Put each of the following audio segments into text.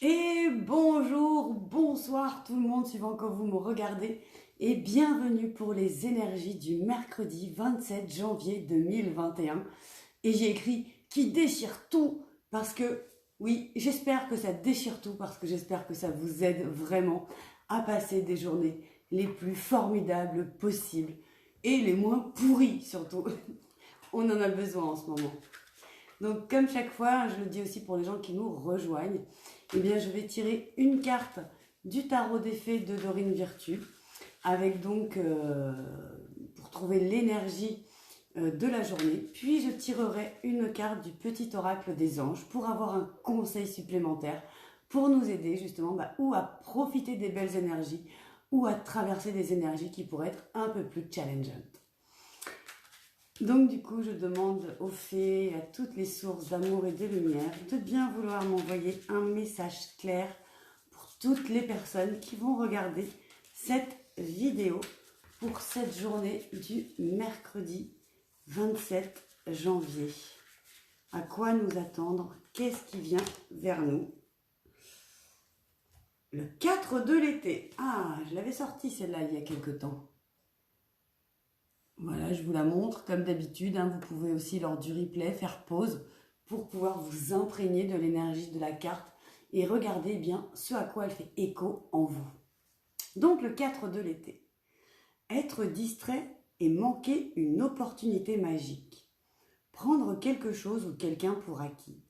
Et bonjour, bonsoir tout le monde, suivant quand vous me regardez, et bienvenue pour les énergies du mercredi 27 janvier 2021. Et j'ai écrit qui déchire tout parce que, oui, j'espère que ça déchire tout parce que j'espère que ça vous aide vraiment à passer des journées les plus formidables possibles et les moins pourries surtout. On en a besoin en ce moment. Donc comme chaque fois, je le dis aussi pour les gens qui nous rejoignent, eh bien je vais tirer une carte du tarot des fées de Dorine Virtue, avec donc, pour trouver l'énergie de la journée. Puis je tirerai une carte du petit oracle des anges pour avoir un conseil supplémentaire pour nous aider justement ou à profiter des belles énergies ou à traverser des énergies qui pourraient être un peu plus challengeantes. Donc du coup, je demande aux fées et à toutes les sources d'amour et de lumière de bien vouloir m'envoyer un message clair pour toutes les personnes qui vont regarder cette vidéo pour cette journée du mercredi 27 janvier. À quoi nous attendre? Qu'est-ce qui vient vers nous? Le 4 de l'été. Ah, je l'avais sorti celle-là il y a quelque temps. Voilà, je vous la montre comme d'habitude. Vous pouvez aussi lors du replay faire pause pour pouvoir vous imprégner de l'énergie de la carte et regarder bien ce à quoi elle fait écho en vous. Donc le 4 de l'été. Être distrait et manquer une opportunité magique. Prendre quelque chose ou quelqu'un pour acquis.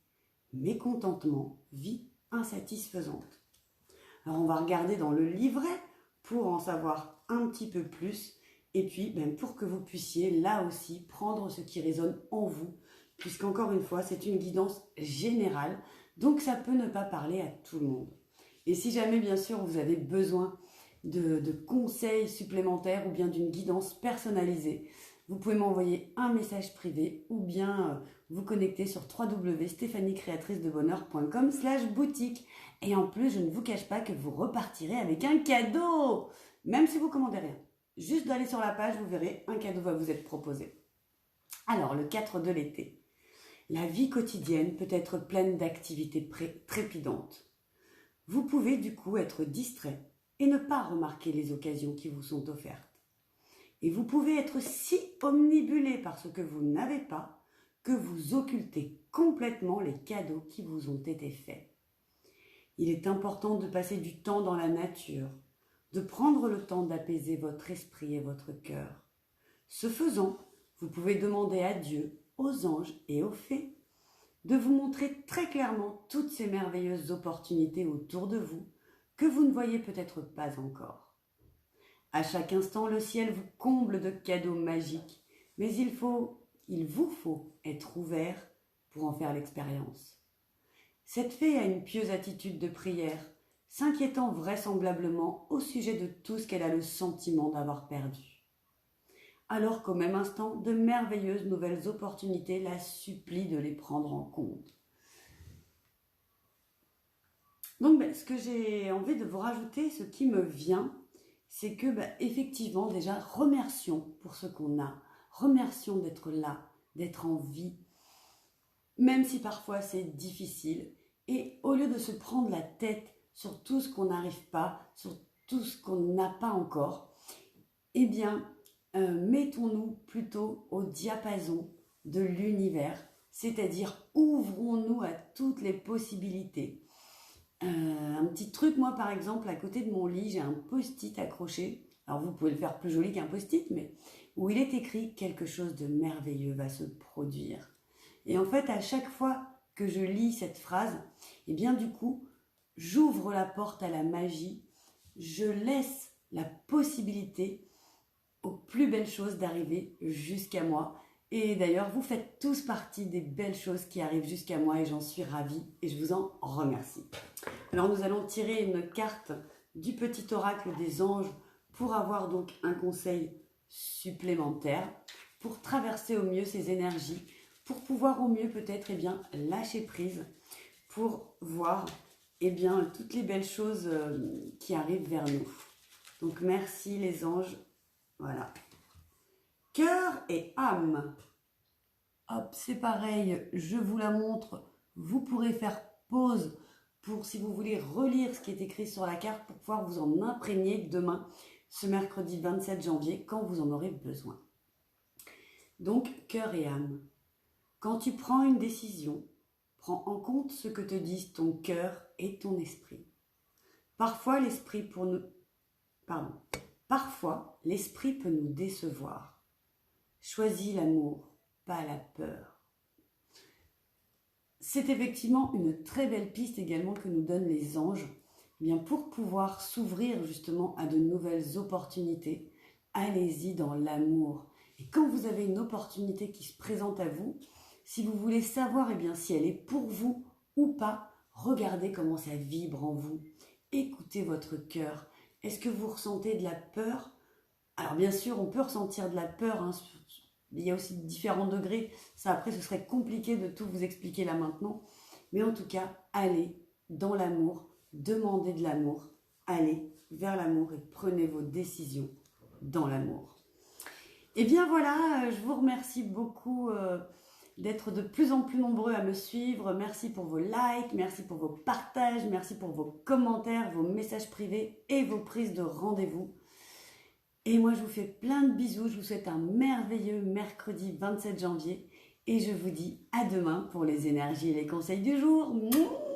Mécontentement, vie insatisfaisante. Alors on va regarder dans le livret pour en savoir un petit peu plus. Et puis, pour que vous puissiez, là aussi, prendre ce qui résonne en vous, puisqu'encore une fois, c'est une guidance générale, donc ça peut ne pas parler à tout le monde. Et si jamais, bien sûr, vous avez besoin de conseils supplémentaires ou bien d'une guidance personnalisée, vous pouvez m'envoyer un message privé ou bien vous connecter sur www.stephaniecreatricedebonheur.com/boutique. Et en plus, je ne vous cache pas que vous repartirez avec un cadeau, même si vous commandez rien. Juste d'aller sur la page, vous verrez, un cadeau va vous être proposé. Alors, le 4 de l'été. La vie quotidienne peut être pleine d'activités trépidantes. Vous pouvez du coup être distrait et ne pas remarquer les occasions qui vous sont offertes. Et vous pouvez être si omnibulé par ce que vous n'avez pas que vous occultez complètement les cadeaux qui vous ont été faits. Il est important de passer du temps dans la nature, de prendre le temps d'apaiser votre esprit et votre cœur. Ce faisant, vous pouvez demander à Dieu, aux anges et aux fées de vous montrer très clairement toutes ces merveilleuses opportunités autour de vous que vous ne voyez peut-être pas encore. À chaque instant, le ciel vous comble de cadeaux magiques, mais il vous faut être ouvert pour en faire l'expérience. Cette fée a une pieuse attitude de prière, s'inquiétant vraisemblablement au sujet de tout ce qu'elle a le sentiment d'avoir perdu. Alors qu'au même instant, de merveilleuses nouvelles opportunités la supplient de les prendre en compte. Donc, ce que j'ai envie de vous rajouter, ce qui me vient, c'est que, effectivement, déjà, remercions pour ce qu'on a. Remercions d'être là, d'être en vie, même si parfois c'est difficile. Et au lieu de se prendre la tête sur tout ce qu'on n'arrive pas, sur tout ce qu'on n'a pas encore, eh bien, mettons-nous plutôt au diapason de l'univers, c'est-à-dire ouvrons-nous à toutes les possibilités. Un petit truc, moi par exemple, à côté de mon lit, j'ai un post-it accroché, alors vous pouvez le faire plus joli qu'un post-it, mais où il est écrit « Quelque chose de merveilleux va se produire ». Et en fait, à chaque fois que je lis cette phrase, et bien du coup, j'ouvre la porte à la magie, je laisse la possibilité aux plus belles choses d'arriver jusqu'à moi. Et d'ailleurs, vous faites tous partie des belles choses qui arrivent jusqu'à moi et j'en suis ravie et je vous en remercie. Alors nous allons tirer une carte du petit oracle des anges pour avoir donc un conseil supplémentaire, pour traverser au mieux ces énergies, pour pouvoir au mieux peut-être lâcher prise, pour voir toutes les belles choses qui arrivent vers nous. Donc merci les anges. Voilà. Cœur et âme. Hop, c'est pareil, je vous la montre. Vous pourrez faire pause pour, si vous voulez, relire ce qui est écrit sur la carte pour pouvoir vous en imprégner demain, ce mercredi 27 janvier, quand vous en aurez besoin. Donc, cœur et âme. Quand tu prends une décision, prends en compte ce que te disent ton cœur et ton esprit. Parfois, l'esprit peut nous décevoir. Choisis l'amour, pas la peur. C'est effectivement une très belle piste également que nous donnent les anges. Eh bien, pour pouvoir s'ouvrir justement à de nouvelles opportunités, allez-y dans l'amour. Et quand vous avez une opportunité qui se présente à vous, si vous voulez savoir bien, si elle est pour vous ou pas, regardez comment ça vibre en vous. Écoutez votre cœur. Est-ce que vous ressentez de la peur? Alors bien sûr, on peut ressentir de la peur, hein. Il y a aussi différents degrés. Ça, après, ce serait compliqué de tout vous expliquer là maintenant. Mais en tout cas, allez dans l'amour, demandez de l'amour, allez vers l'amour et prenez vos décisions dans l'amour. Et bien voilà, je vous remercie beaucoup d'être de plus en plus nombreux à me suivre. Merci pour vos likes, merci pour vos partages, merci pour vos commentaires, vos messages privés et vos prises de rendez-vous. Et moi, je vous fais plein de bisous. Je vous souhaite un merveilleux mercredi 27 janvier. Et je vous dis à demain pour les énergies et les conseils du jour. Mouah.